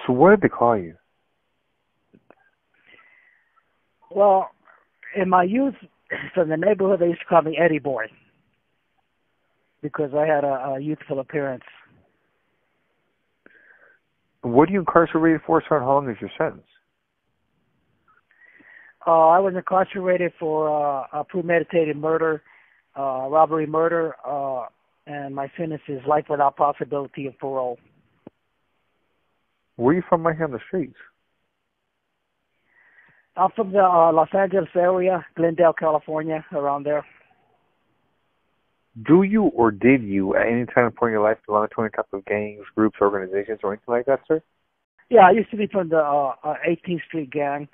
So what did they call you? Well, in my youth, from the neighborhood, they used to call me Eddie Boy because I had a youthful appearance. What are you incarcerated for, sir? How long is your sentence? I was incarcerated for premeditated murder, robbery murder, and my sentence is life without possibility of parole. Where are you from right here on the streets? I'm from the Los Angeles area, Glendale, California, around there. Do you or did you at any time in your life belong to any type of gangs, groups, organizations, or anything like that, sir? Yeah, I used to be from the 18th Street Gang,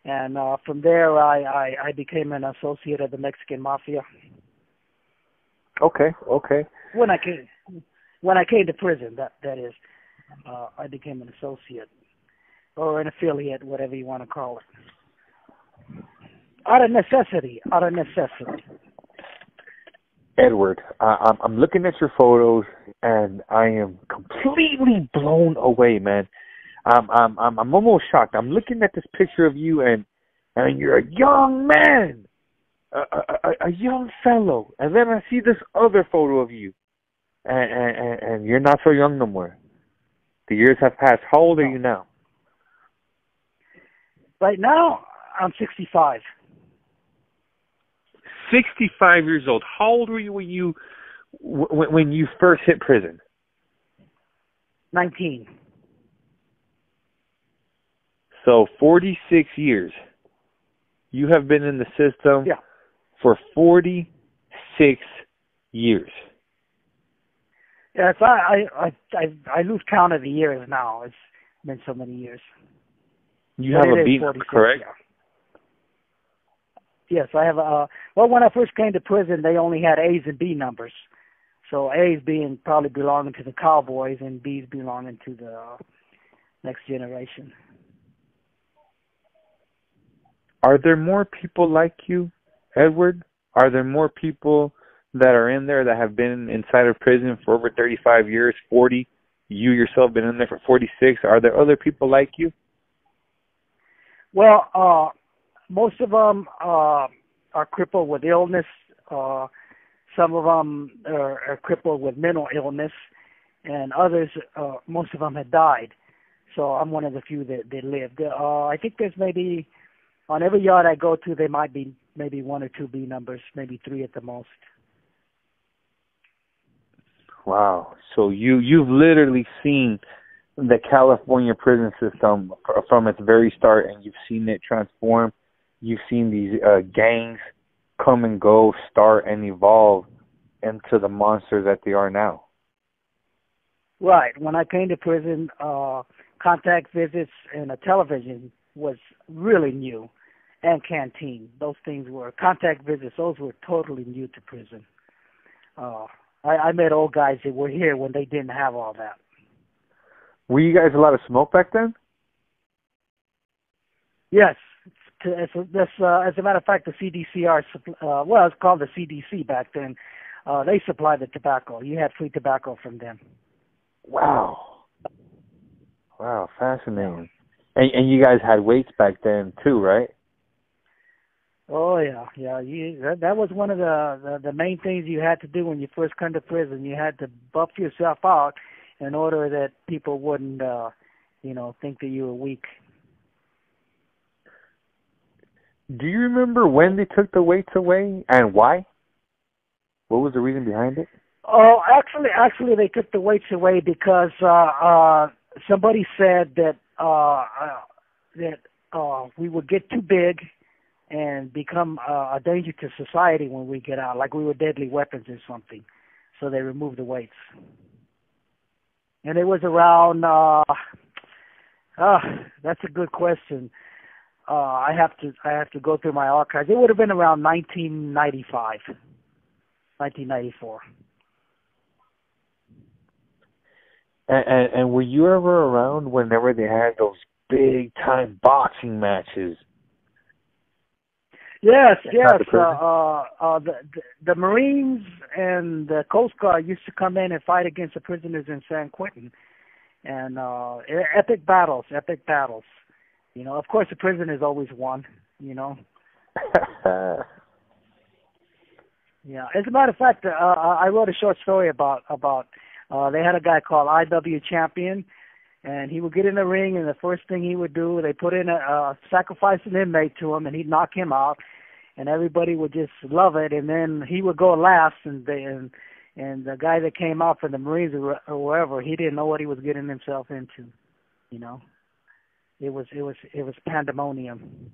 and from there I became an associate of the Mexican Mafia. Okay. When I came to prison, that is, I became an associate or an affiliate, whatever you want to call it. Out of necessity. Edward, I'm looking at your photos and I am completely blown away, man. I'm almost shocked. I'm looking at this picture of you and you're a young man, a young fellow, and then I see this other photo of you, and you're not so young no more. The years have passed. How old are you now? Right now, I'm 65. 65 years old. How old were you when you first hit prison? 19. So 46 years. You have been in the system for 46 years. Yes, I lose count of the years now. It's been so many years. You have a beat, correct? Yeah. Yes, I have well, when I first came to prison, they only had A's and B numbers. So A's being probably belonging to the Cowboys and B's belonging to the next generation. Are there more people like you, Edward? Are there more people that are in there that have been inside of prison for over 35 years, 40? You yourself been in there for 46. Are there other people like you? Well, most of them are crippled with illness. Some of them are crippled with mental illness, and others, most of them had died. So I'm one of the few that lived. I think there's maybe, on every yard I go to, there might be maybe 1 or 2 B numbers, maybe 3 at the most. Wow. So you've literally seen the California prison system from its very start, and you've seen it transform. You've seen these gangs come and go, start and evolve into the monsters that they are now. Right. When I came to prison, contact visits and a television was really new, and canteen. Those things were contact visits. Those were totally new to prison. I met old guys that were here when they didn't have all that. Were you guys allowed to smoke back then? Yes. As a matter of fact, the CDCR, well, it's called the CDC back then. They supplied the tobacco. You had free tobacco from them. Wow, fascinating. And you guys had weights back then too, right? Oh yeah. That was one of the main things you had to do when you first come to prison. You had to buff yourself out in order that people wouldn't, think that you were weak. Do you remember when they took the weights away and why? What was the reason behind it? Oh, actually, they took the weights away because somebody said that we would get too big and become a danger to society when we get out, like we were deadly weapons or something. So they removed the weights. And it was around, that's a good question. I have to go through my archives. It would have been around 1995, 1994. And were you ever around whenever they had those big time boxing matches? Yes. The Marines and the Coast Guard used to come in and fight against the prisoners in San Quentin, and epic battles. You know, of course, the prisoners always won. You know. Yeah. As a matter of fact, I wrote a short story about they had a guy called IW Champion, and he would get in the ring, and the first thing he would do, they put in sacrifice an inmate to him, and he'd knock him out, and everybody would just love it, and then he would go last, and the guy that came out from the Marines or wherever, he didn't know what he was getting himself into. You know, it was pandemonium.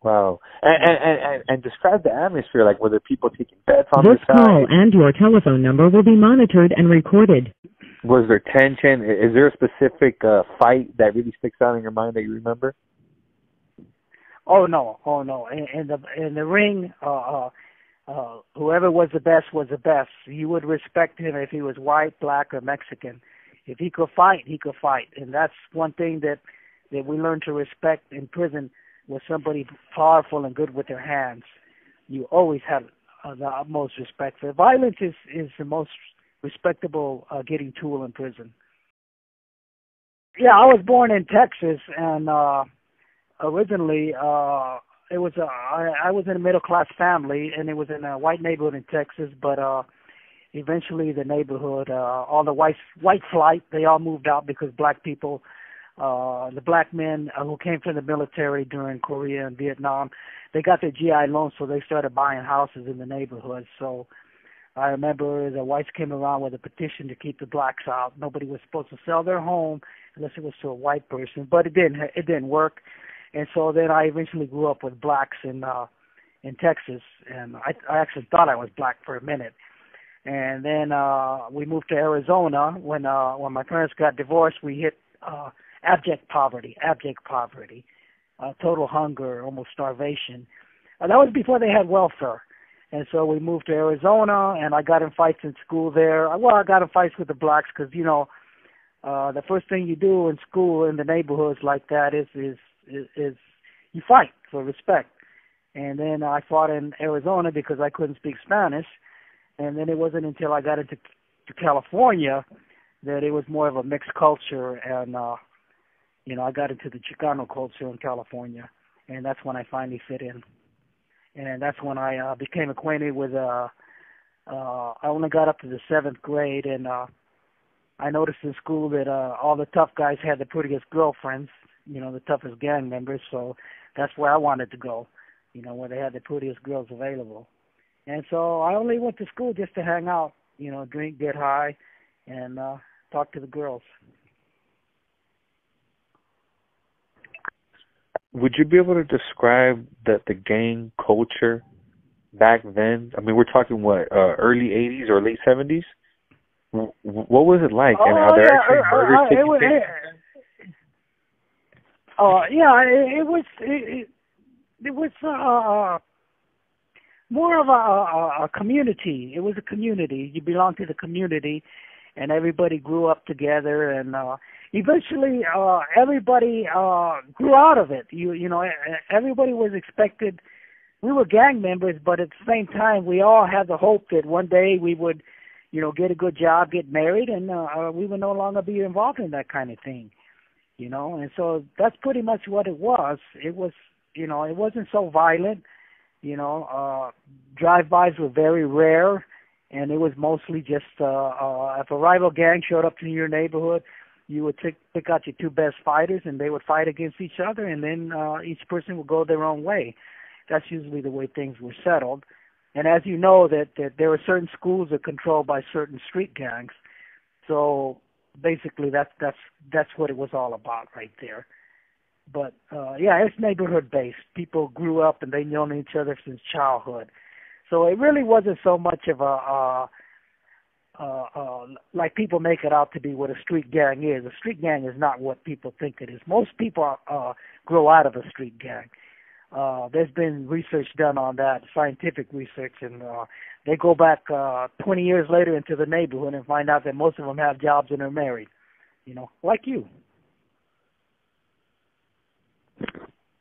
Wow. And describe the atmosphere. Like, were there people taking bets on this the side? This call and your telephone number will be monitored and recorded. Was there tension? Is there a specific fight that really sticks out in your mind that you remember? Oh no. In the ring, whoever was the best. You would respect him if he was white, black, or Mexican. If he could fight, and that's one thing that we learned to respect in prison. Was somebody powerful and good with their hands. You always have the utmost respect for. Violence is the most respectable getting tool in prison. Yeah, I was born in Texas, and originally it was I was in a middle class family, and it was in a white neighborhood in Texas. But eventually, the neighborhood, all the white flight, they all moved out because black people. The black men who came from the military during Korea and Vietnam, they got their GI loans, so they started buying houses in the neighborhood. So I remember the whites came around with a petition to keep the blacks out. Nobody was supposed to sell their home unless it was to a white person, but it didn't work. And so then I eventually grew up with blacks in Texas, and I actually thought I was black for a minute. And then we moved to Arizona when my parents got divorced. We hit abject poverty, total hunger, almost starvation. That was before they had welfare. And so we moved to Arizona, and I got in fights in school there. Well, I got in fights with the blacks because, you know, the first thing you do in school in the neighborhoods like that is you fight for respect. And then I fought in Arizona because I couldn't speak Spanish. And then it wasn't until I got into California that it was more of a mixed culture, and you know, I got into the Chicano culture in California, and that's when I finally fit in. And that's when I became acquainted with, I only got up to the 7th grade, and I noticed in school that all the tough guys had the prettiest girlfriends, you know, the toughest gang members, so that's where I wanted to go, you know, where they had the prettiest girls available. And so I only went to school just to hang out, you know, drink, get high, and talk to the girls. Would you be able to describe the gang culture back then? I mean, we're talking early 80s or late 70s? What was it like? And are there actually murders taking place? It was more of a community. It was a community. You belonged to the community, and everybody grew up together, and eventually everybody grew out of it. You know, everybody was expected. We were gang members, but at the same time, we all had the hope that one day we would, you know, get a good job, get married, and we would no longer be involved in that kind of thing. You know, and so that's pretty much what it was. It was, you know, it wasn't so violent. You know, drive-bys were very rare, and it was mostly just if a rival gang showed up to your neighborhood, you would pick out your two best fighters, and they would fight against each other, and then each person would go their own way. That's usually the way things were settled. And as you know, that there are certain schools that are controlled by certain street gangs. So basically, that's what it was all about right there. But yeah, it's neighborhood based. People grew up and they known each other since childhood. So it really wasn't so much of a like people make it out to be what a street gang is. A street gang is not what people think it is. Most people grow out of a street gang. There's been research done on that, scientific research, and they go back 20 years later into the neighborhood and find out that most of them have jobs and are married, you know, like you.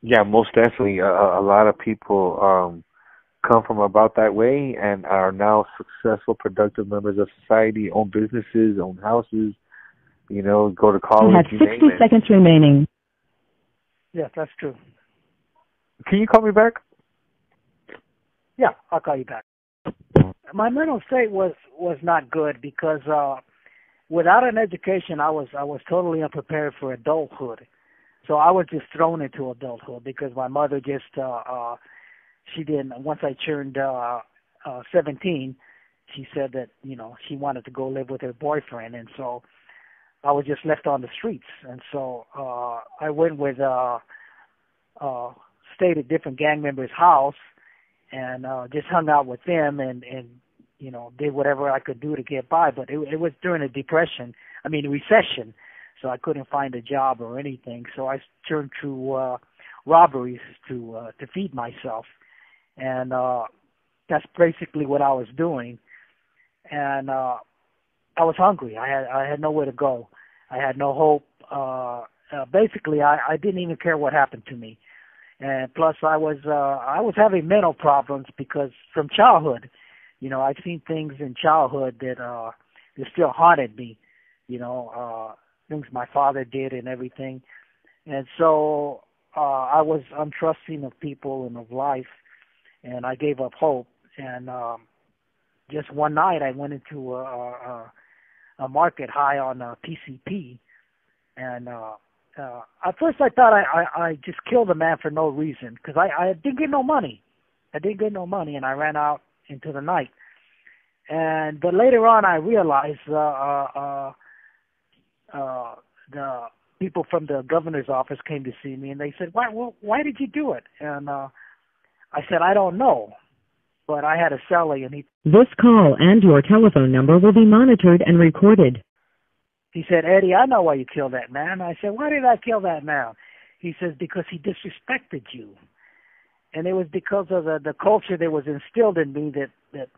Yeah, most definitely. A lot of people come from about that way and are now successful, productive members of society, own businesses, own houses, you know, go to college. You have 60 seconds remaining. Yes, that's true. Can you call me back? Yeah, I'll call you back. My mental state was not good because without an education, I was totally unprepared for adulthood. So I was just thrown into adulthood because my mother just she didn't. Once I turned 17, she said that she wanted to go live with her boyfriend, and so I was just left on the streets. And so I went with stayed at different gang members' house and just hung out with them and did whatever I could do to get by. But it was during a recession, so I couldn't find a job or anything. So I turned to robberies to feed myself, and that's basically what I was doing. And I was hungry. I had nowhere to go. I had no hope. Basically, I didn't even care what happened to me. And plus, I was having mental problems because from childhood, I've seen things in childhood that still haunted me. Things my father did and everything. And so I was untrusting of people and of life, and I gave up hope. And just one night, I went into a market high on PCP, and at first I thought I just killed a man for no reason because I didn't get no money. And I ran out into the night. But later on, I realized the people from the governor's office came to see me, and they said, why did you do it? And I said, I don't know, but I had a cellie, and This call and your telephone number will be monitored and recorded. He said, Eddie, I know why you killed that man. I said, why did I kill that man? He says, because he disrespected you. And it was because of the culture that was instilled in me that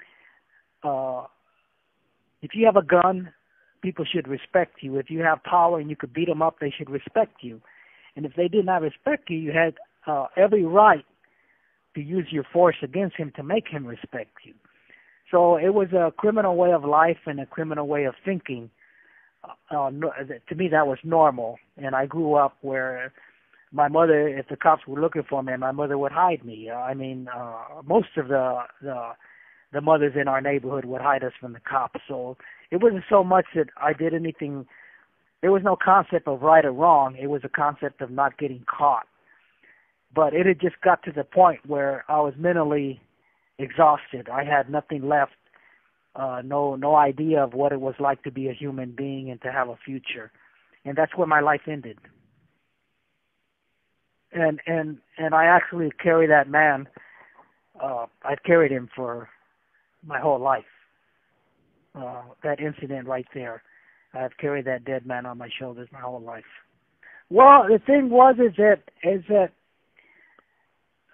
if you have a gun, people should respect you. If you have power and you could beat them up, they should respect you. And if they did not respect you, you had every right to use your force against him to make him respect you. So it was a criminal way of life and a criminal way of thinking. To me, that was normal. And I grew up where my mother, if the cops were looking for me, my mother would hide me. Most of the mothers in our neighborhood would hide us from the cops. So it wasn't so much that I did anything. There was no concept of right or wrong. It was a concept of not getting caught. But it had just got to the point where I was mentally exhausted. I had nothing left. No idea of what it was like to be a human being and to have a future. And that's where my life ended. And I actually carry that man. I've carried him for my whole life. That incident right there. I've carried that dead man on my shoulders my whole life. Well, the thing is that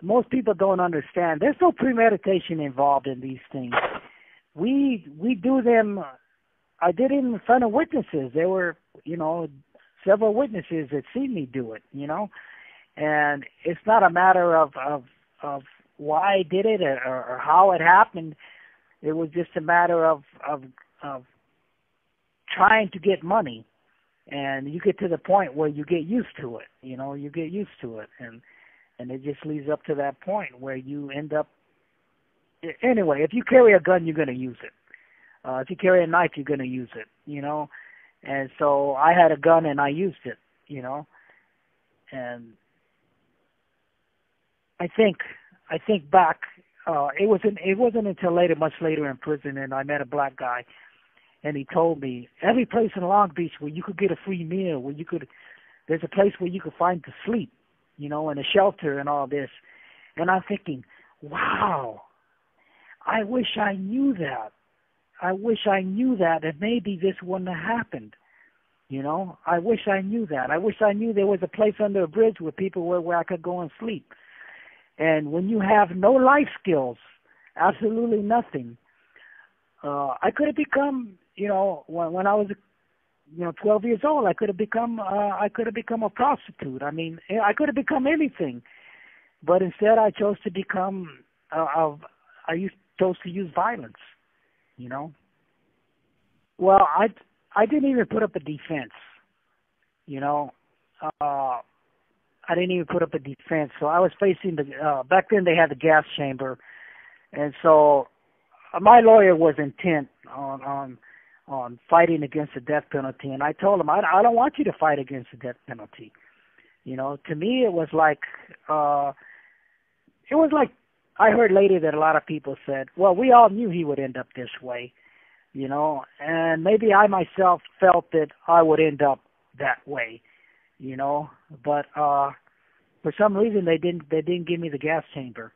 most people don't understand. There's no premeditation involved in these things. We do them. I did it in front of witnesses. There were, several witnesses that seen me do it, and it's not a matter of why I did it or how it happened. It was just a matter of trying to get money, and you get to the point where you get used to it. You get used to it, and it just leads up to that point where you end up. Anyway, if you carry a gun, you're going to use it. If you carry a knife, you're going to use it, And so I had a gun and I used it, And I think back, it wasn't until much later in prison, and I met a black guy, and he told me every place in Long Beach where you could get a free meal, there's a place where you could find to sleep, and a shelter and all this. And I'm thinking, wow. I wish I knew that. And maybe this wouldn't have happened. I wish I knew that. I wish I knew there was a place under a bridge where people were where I could go and sleep. And when you have no life skills, absolutely nothing, I could have become, when I was, 12 years old, I could have become a prostitute. I mean, I could have become anything, but instead I chose to become chose to use violence. You know. Well, I didn't even put up a defense. You know, I didn't even put up a defense. So I was facing the back then they had the gas chamber, and so my lawyer was intent on fighting against the death penalty, and I told him I don't want you to fight against the death penalty. You know, to me it was like I heard later that a lot of people said, well, we all knew he would end up this way, you know, and maybe I myself felt that I would end up that way, you know, but for some reason they didn't give me the gas chamber,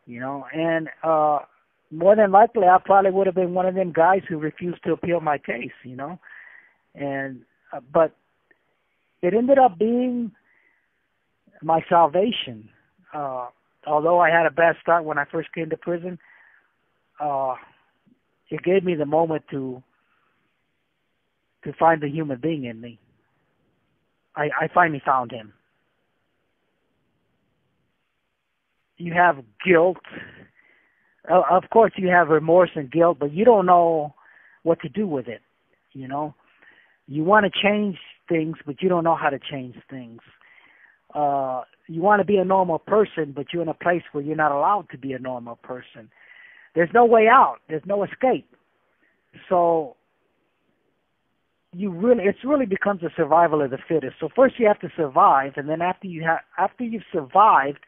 you know, and more than likely I probably would have been one of them guys who refused to appeal my case, you know, and but it ended up being my salvation. Although I had a bad start when I first came to prison, it gave me the moment to find the human being in me. I finally found him. You have guilt. Of course, you have remorse and guilt, but you don't know what to do with it. You know, you want to change things, but you don't know how to change things. You want to be a normal person, but you're in a place where you're not allowed to be a normal person. There's no way out. There's no escape. So it really becomes a survival of the fittest. So first you have to survive, and then after you've survived,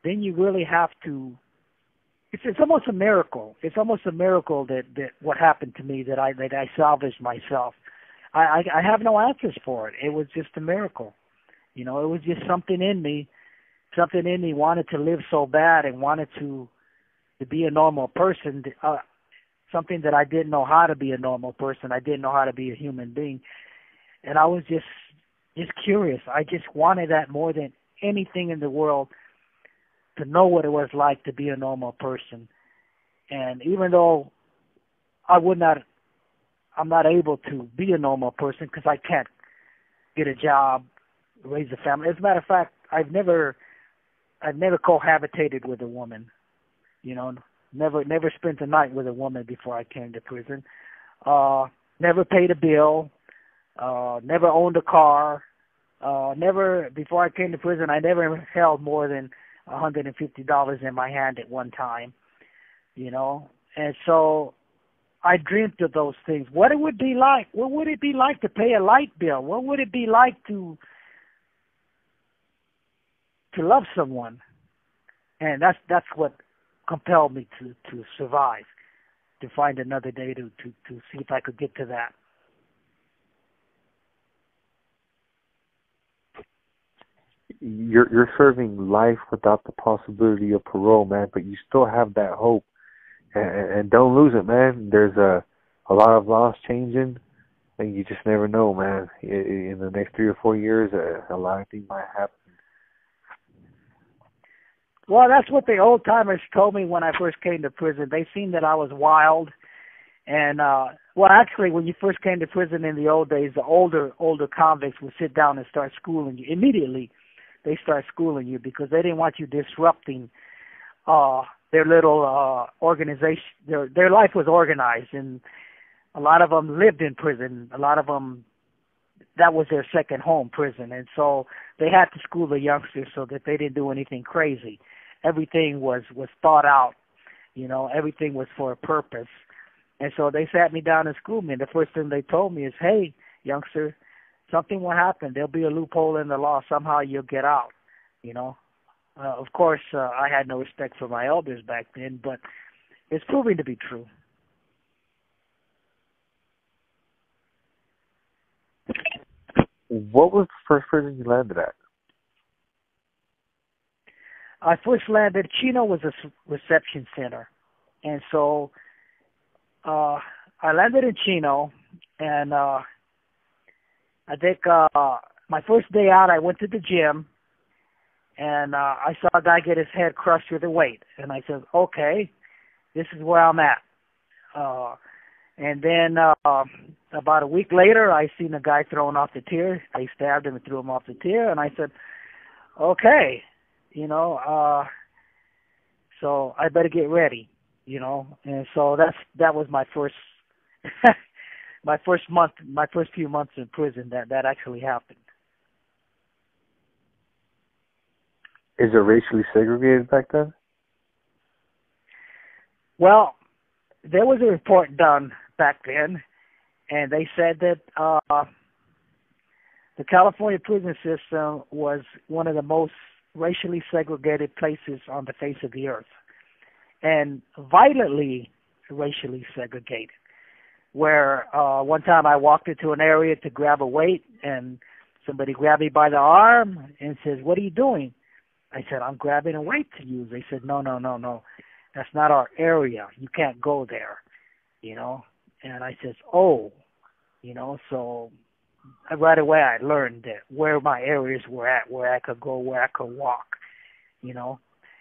then you really have to. It's almost a miracle. It's almost a miracle that what happened to me, that I salvaged myself. I have no answers for it. It was just a miracle. You know, it was just something in me wanted to live so bad and wanted to be a normal person, something that I didn't know how to be a normal person. I didn't know how to be a human being. And I was just curious. I just wanted that more than anything in the world, to know what it was like to be a normal person. And even though I'm not able to be a normal person because I can't get a job, raise a family. As a matter of fact, I've never cohabitated with a woman. You know, never spent a night with a woman before I came to prison. Never paid a bill. Never owned a car. Before I came to prison, I never held more than $150 in my hand at one time. You know, and so I dreamt of those things. What it would be like. What would it be like to pay a light bill? What would it be like to love someone? And that's what compelled me to survive, to find another day to see if I could get to that. You're serving life without the possibility of parole, man, but you still have that hope, and don't lose it, man. There's a lot of laws changing, and you just never know, man. In the next 3 or 4 years, a lot of things might happen. Well, that's what the old timers told me when I first came to prison. They seen that I was wild, and actually, when you first came to prison in the old days, the older convicts would sit down and start schooling you immediately. They start schooling you because they didn't want you disrupting their little organization. Their life was organized, and a lot of them lived in prison. A lot of them, that was their second home, prison, and so they had to school the youngsters so that they didn't do anything crazy. Everything was thought out, you know. Everything was for a purpose, and so they sat me down and schooled me. And the first thing they told me is, "Hey, youngster, something will happen. There'll be a loophole in the law. Somehow you'll get out." You know. Of course, I had no respect for my elders back then, but it's proving to be true. What was the first prison you landed at? I first landed, Chino was a reception center. And so I landed in Chino, and I think my first day out, I went to the gym, and I saw a guy get his head crushed with a weight. And I said, okay, this is where I'm at. And then about a week later, I seen a guy thrown off the tier. They stabbed him and threw him off the tier. And I said, okay, you know, so I better get ready. you know. And so that was my first my first few months in prison that actually happened. Is it racially segregated back then? Well, there was a report done back then, and they said that the California prison system was one of the most racially segregated places on the face of the earth, and violently racially segregated. Where one time I walked into an area to grab a weight, and somebody grabbed me by the arm and says, "What are you doing?" I said, "I'm grabbing a weight to use." They said, No. That's not our area. You can't go there, you know. And I says, "Oh," you know. So right away I learned that where my areas were at, where I could go, where I could walk, you know.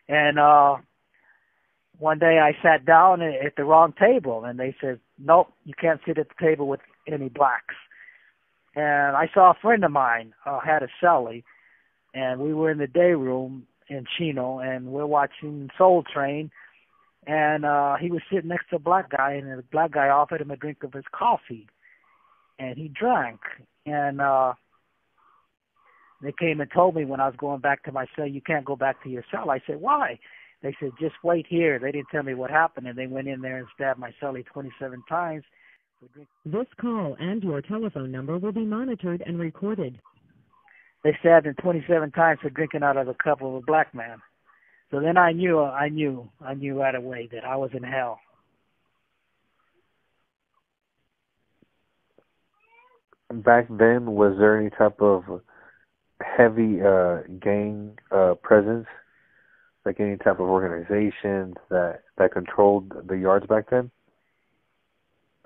And one day I sat down at the wrong table, and they said, "Nope, you can't sit at the table with any blacks." And I saw a friend of mine had a cellie, and we were in the day room in Chino, and we're watching Soul Train. And he was sitting next to a black guy, and the black guy offered him a drink of his coffee, and he drank. And they came and told me when I was going back to my cell, "You can't go back to your cell." I said, "Why?" They said, "Just wait here." They didn't tell me what happened, and they went in there and stabbed my cellie 27 times. This call and your telephone number will be monitored and recorded. They stabbed him 27 times for drinking out of a cup of a black man. So then I knew right away that I was in hell. Back then, was there any type of heavy gang presence, like any type of organization that controlled the yards back then?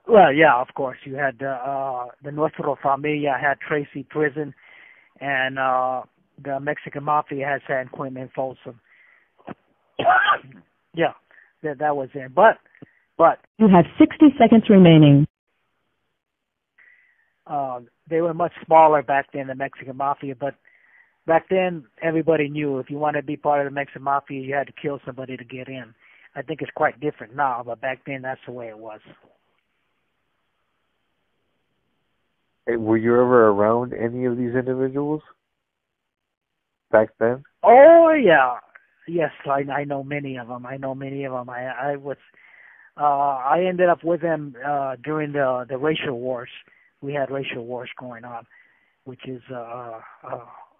Well, yeah, of course. You had the Nuestro Familia had Tracy Prison, and the Mexican Mafia had San Quentin and Folsom. Yeah, that was it. But You have 60 seconds remaining. they were much smaller back then, the Mexican Mafia. But back then, everybody knew if you wanted to be part of the Mexican Mafia, you had to kill somebody to get in. I think it's quite different now, but back then, that's the way it was. Hey, were you ever around any of these individuals back then? Oh yeah, yes, I know many of them. I ended up with them during the racial wars. We had racial wars going on, which is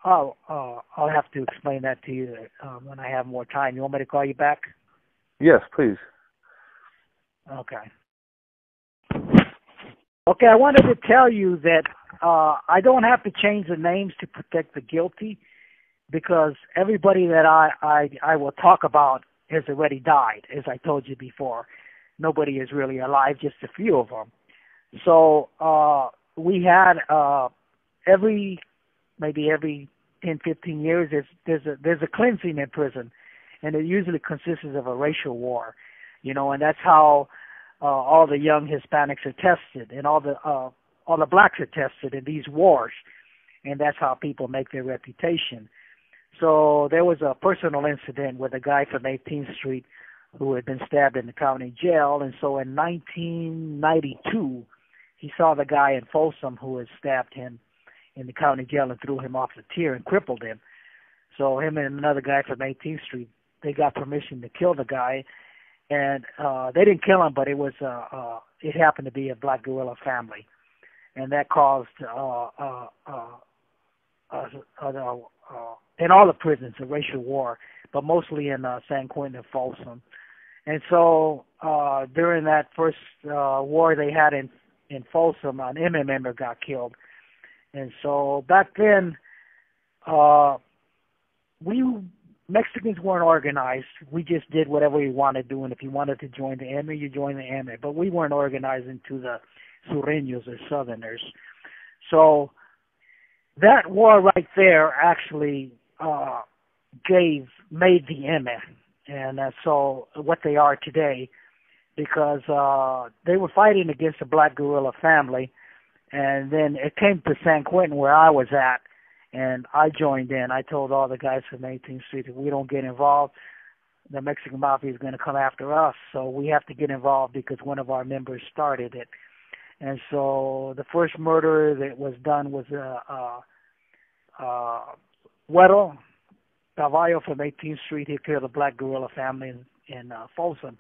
I'll have to explain that to you when I have more time. You want me to call you back? Yes, please. Okay. Okay, I wanted to tell you that I don't have to change the names to protect the guilty, because everybody that I will talk about has already died, as I told you before. Nobody is really alive, just a few of them. So we had maybe every 10, 15 years, there's a cleansing in prison, and it usually consists of a racial war, and that's how all the young Hispanics are tested, and all the blacks are tested in these wars, and that's how people make their reputation. So there was a personal incident with a guy from 18th Street who had been stabbed in the county jail, and so in 1992, he saw the guy in Folsom who had stabbed him in the county jail and threw him off the tier and crippled him. So him and another guy from 18th Street, they got permission to kill the guy, and they didn't kill him, but it happened to be a black guerrilla family, and that caused in all the prisons a racial war, but mostly in San Quentin and Folsom. And so during that first war they had in Folsom, an inmate member got killed. And so back then, we Mexicans weren't organized. We just did whatever we wanted to do, and if you wanted to join the inmate, you joined the inmate. But we weren't organized into the Sureños or Southerners. So that war right there actually made the inmate, and so what they are today, because they were fighting against a black guerrilla family, and then it came to San Quentin where I was at, and I joined in. I told all the guys from 18th Street, if we don't get involved, the Mexican Mafia is going to come after us, so we have to get involved because one of our members started it. And so the first murder that was done was Güero Caballo from 18th Street. He killed a black guerrilla family in Folsom.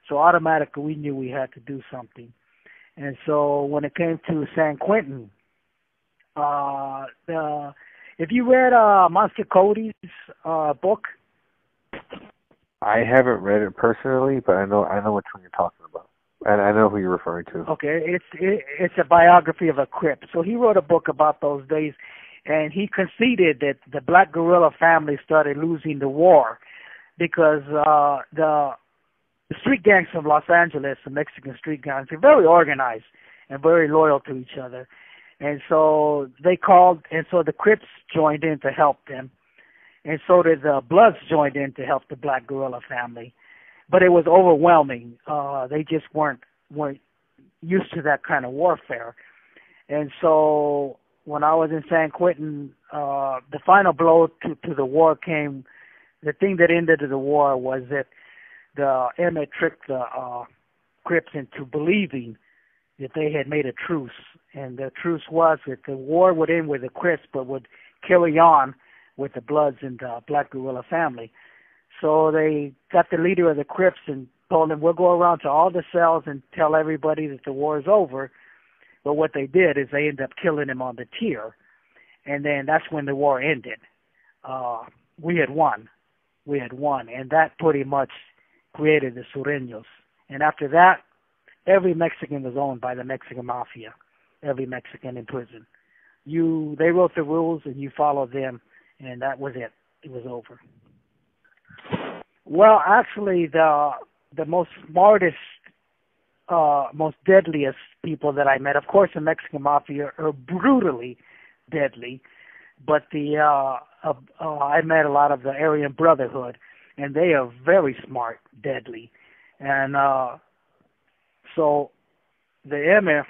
So automatically we knew we had to do something. And so when it came to San Quentin, if you read Monster Cody's book, I haven't read it personally, but I know which one you're talking about, and I know who you're referring to. Okay, it's a biography of a Crip. So he wrote a book about those days, and he conceded that the black guerrilla family started losing the war because the street gangs of Los Angeles, the Mexican street gangs, are very organized and very loyal to each other. And so they called, and so the Crips joined in to help them. And so did the Bloods joined in to help the black guerrilla family. But it was overwhelming. They just weren't used to that kind of warfare. And so when I was in San Quentin, the final blow to the war came, the thing that ended the war was that the inmate tricked the Crips into believing that they had made a truce. And the truce was that the war would end with the Crips but would carry on with the Bloods and the black guerrilla family. So they got the leader of the Crips and told him, we'll go around to all the cells and tell everybody that the war is over. But what they did is they ended up killing him on the tier. And then that's when the war ended. We had won. And that pretty much created the Sureños. And after that, every Mexican was owned by the Mexican Mafia. Every Mexican in prison. They wrote the rules and you followed them, and that was it. It was over. Well, actually, the most smartest, most deadliest people that I met, of course, the Mexican Mafia are brutally deadly, but I met a lot of the Aryan Brotherhood, and they are very smart, deadly, and so the MF,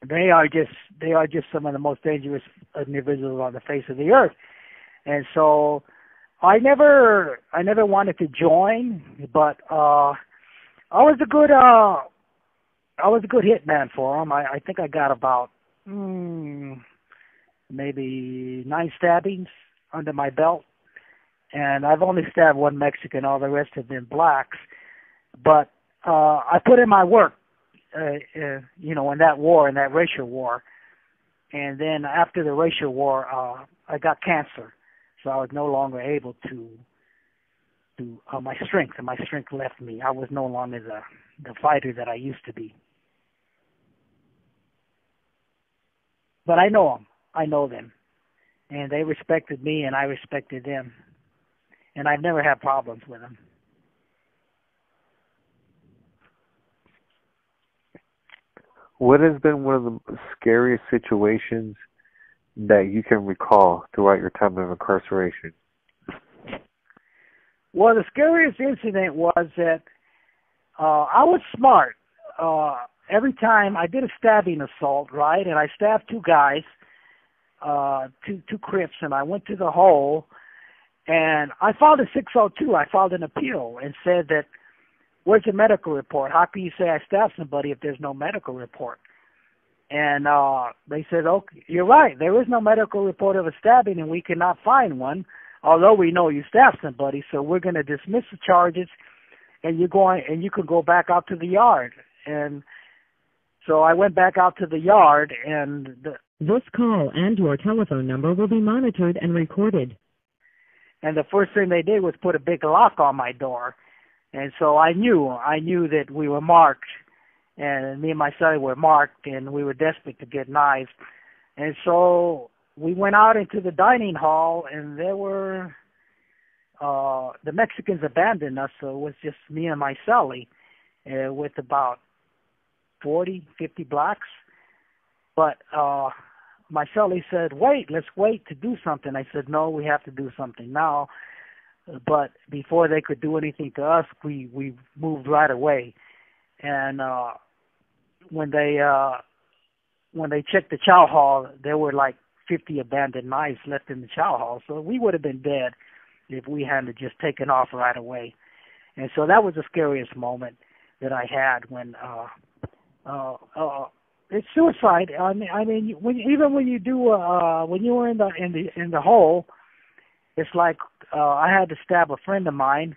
they are just some of the most dangerous individuals on the face of the earth, and so I never wanted to join, but I was a good hitman for them. I think I got about maybe 9 stabbings under my belt, and I've only stabbed one Mexican. All the rest have been blacks, but I put in my work. In that war, in that racial war. And then after the racial war, I got cancer. So I was no longer able to my strength left me. I was no longer the fighter that I used to be. But I know them. I know them. And they respected me and I respected them. And I've never had problems with them. What has been one of the scariest situations that you can recall throughout your time of incarceration? Well, the scariest incident was that I was smart. Every time I did a stabbing assault, right, and I stabbed 2 guys, two Crips, and I went to the hole, and I filed a 602. I filed an appeal and said that, where's your medical report? How can you say I stabbed somebody if there's no medical report? And they said, okay, you're right. There is no medical report of a stabbing, and we cannot find one, although we know you stabbed somebody. So we're going to dismiss the charges, and you can go back out to the yard. And so I went back out to the yard, and this call and your telephone number will be monitored and recorded. And the first thing they did was put a big lock on my door. And so I knew that we were marked, and me and my son were marked, and we were desperate to get knives. And so we went out into the dining hall, and there were, the Mexicans abandoned us, so it was just me and my cellie with about 40, 50 blacks. But my cellie said, let's wait to do something. I said, no, we have to do something now. But before they could do anything to us, we moved right away. And when they checked the chow hall, there were like 50 abandoned knives left in the chow hall. So we would have been dead if we hadn't just taken off right away. And so that was the scariest moment that I had when it's suicide. I mean, even when you do when you were in the hole, it's like I had to stab a friend of mine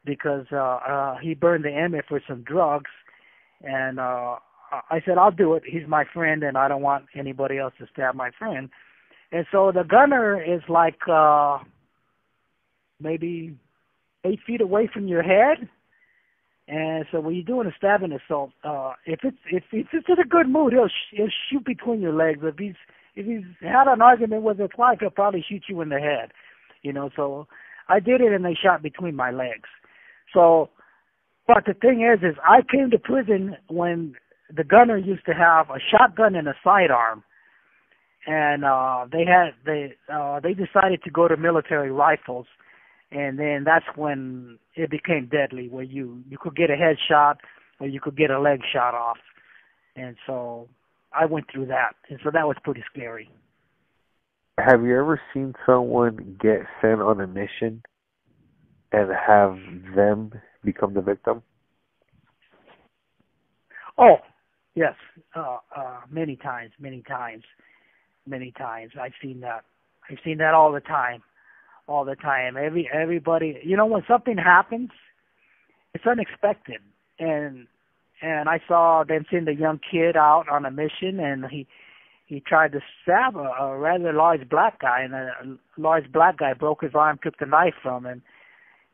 because he burned the inmate for some drugs, and I said I'll do it. He's my friend, and I don't want anybody else to stab my friend. And so the gunner is like maybe 8 feet away from your head. And so when you're doing a stabbing assault, if it's in a good mood, he'll shoot between your legs. If he's had an argument with his wife, he'll probably shoot you in the head. You know, so I did it, and they shot between my legs. So, but the thing is I came to prison when the gunner used to have a shotgun and a sidearm, and they decided to go to military rifles. And then that's when it became deadly, where you could get a headshot or you could get a leg shot off. And so I went through that. And so that was pretty scary. Have you ever seen someone get sent on a mission and have them become the victim? Oh, yes. Many times. I've seen that all the time. Everybody, you know, when something happens, it's unexpected. And I saw them send a young kid out on a mission, and he tried to stab a rather large black guy, and a large black guy broke his arm, took the knife from him,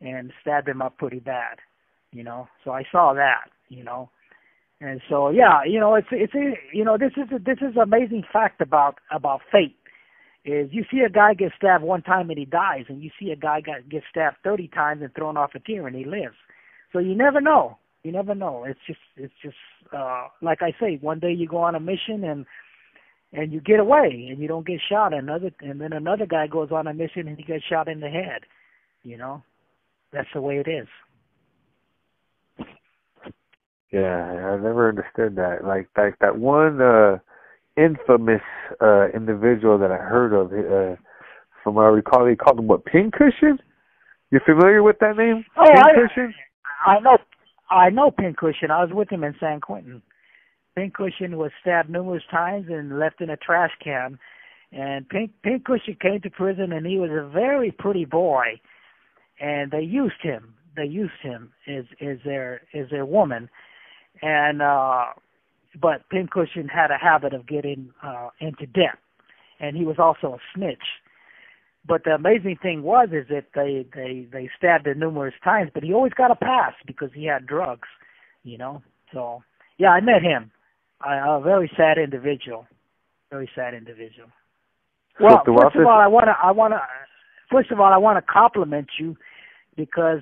and stabbed him up pretty bad. You know, so I saw that. You know, and so yeah, you know, it's you know, this is amazing fact about fate. Is you see a guy get stabbed one time and he dies, and you see a guy get stabbed 30 times and thrown off a tier and he lives. So you never know. It's just like I say, one day you go on a mission and you get away and you don't get shot, and then another guy goes on a mission and he gets shot in the head. You know, that's the way it is. Yeah, I never understood that. Like that one infamous individual that I heard of, from what I recall, they called him what, Pincushion? You familiar with that name? Oh, Pincushion? I know Pincushion. I was with him in San Quentin. Pincushion was stabbed numerous times and left in a trash can. And Pincushion came to prison, and he was a very pretty boy. And they used him. As their woman. And but Pincushion had a habit of getting into debt, and he was also a snitch. But the amazing thing is that they stabbed him numerous times, but he always got a pass because he had drugs, you know. So yeah, I met him. A very sad individual. Well, first of all, I want to compliment you, because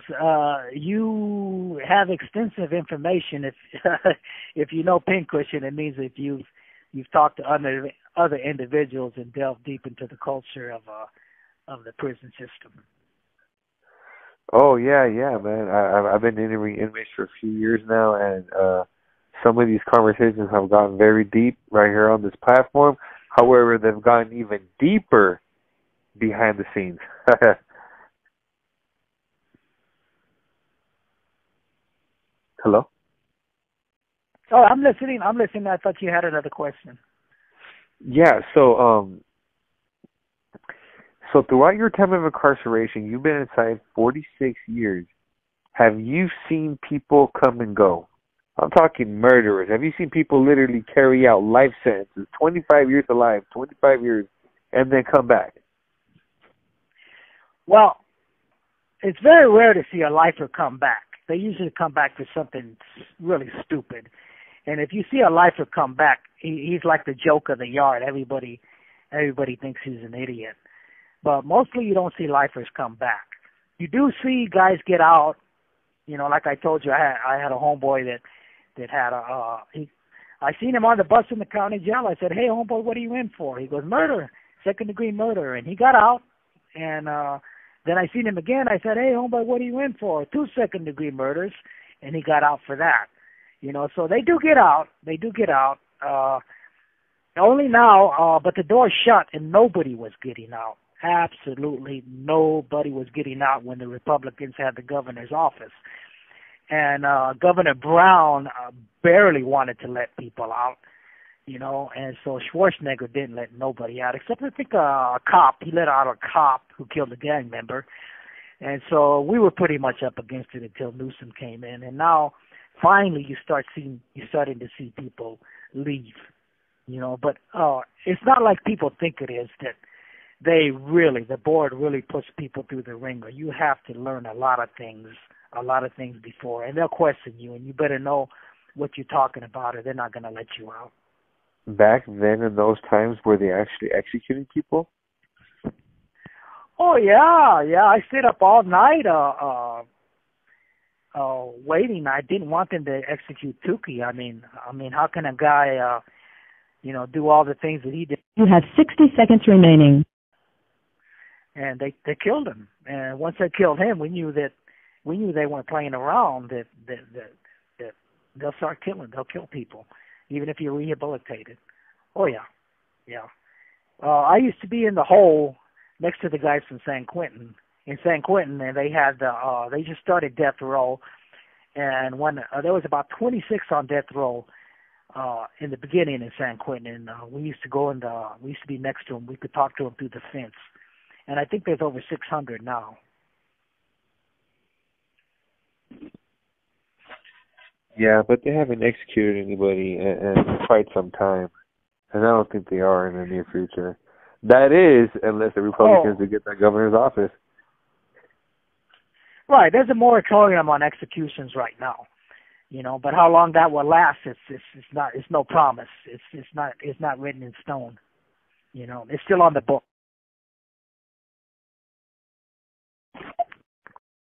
you have extensive information. If you know Pincushion, it means that you've talked to other individuals and delved deep into the culture of the prison system. Oh yeah, man. I've been interviewing inmates for a few years now, and some of these conversations have gone very deep right here on this platform. However, they've gone even deeper behind the scenes. Hello? Oh, I'm listening. I thought you had another question. Yeah, so throughout your time of incarceration, you've been inside 46 years. Have you seen people come and go? I'm talking murderers. Have you seen people literally carry out life sentences, 25 years alive, 25 years, and then come back? Well, it's very rare to see a lifer come back. They usually come back for something really stupid. And if you see a lifer come back, he's like the joke of the yard. Everybody thinks he's an idiot. But mostly you don't see lifers come back. You do see guys get out. You know, like I told you, I had a homeboy that had I seen him on the bus in the county jail. I said, "Hey, homeboy, what are you in for?" He goes, "Murder, second-degree murder." And he got out, and then I seen him again. I said, "Hey, homeboy, what are you in for?" 2 second-degree murders, and he got out for that. You know, so they do get out. Only now, but the door's shut, and nobody was getting out. Absolutely nobody was getting out when the Republicans had the governor's office. and Governor Brown barely wanted to let people out, and so Schwarzenegger didn't let nobody out, except I think a cop. He let out a cop who killed a gang member, and so we were pretty much up against it until Newsom came in, and now finally you're starting to see people leave, but it's not like people think it is, that the board really puts people through the ringer. You have to learn a lot of things before, and they'll question you, and you better know what you're talking about, or they're not going to let you out. Back then, in those times, were they actually executing people? Oh yeah, I stayed up all night waiting. I didn't want them to execute Tukey. I mean, how can a guy, do all the things that he did? You have 60 seconds remaining. And they killed him. And once they killed him, we knew they weren't playing around. That they'll start killing. They'll kill people, even if you're rehabilitated. Oh yeah. I used to be in the hole next to the guys from San Quentin. In San Quentin, and they had they just started death row, and when there was about 26 on death row in the beginning in San Quentin, and we used to go we used to be next to them. We could talk to them through the fence, and I think there's over 600 now. Yeah, but they haven't executed anybody in quite some time, and I don't think they are in the near future. That is, unless the Republicans do get that governor's office. Right, there's a moratorium on executions right now, but how long that will last, it's no promise. It's not written in stone, it's still on the book.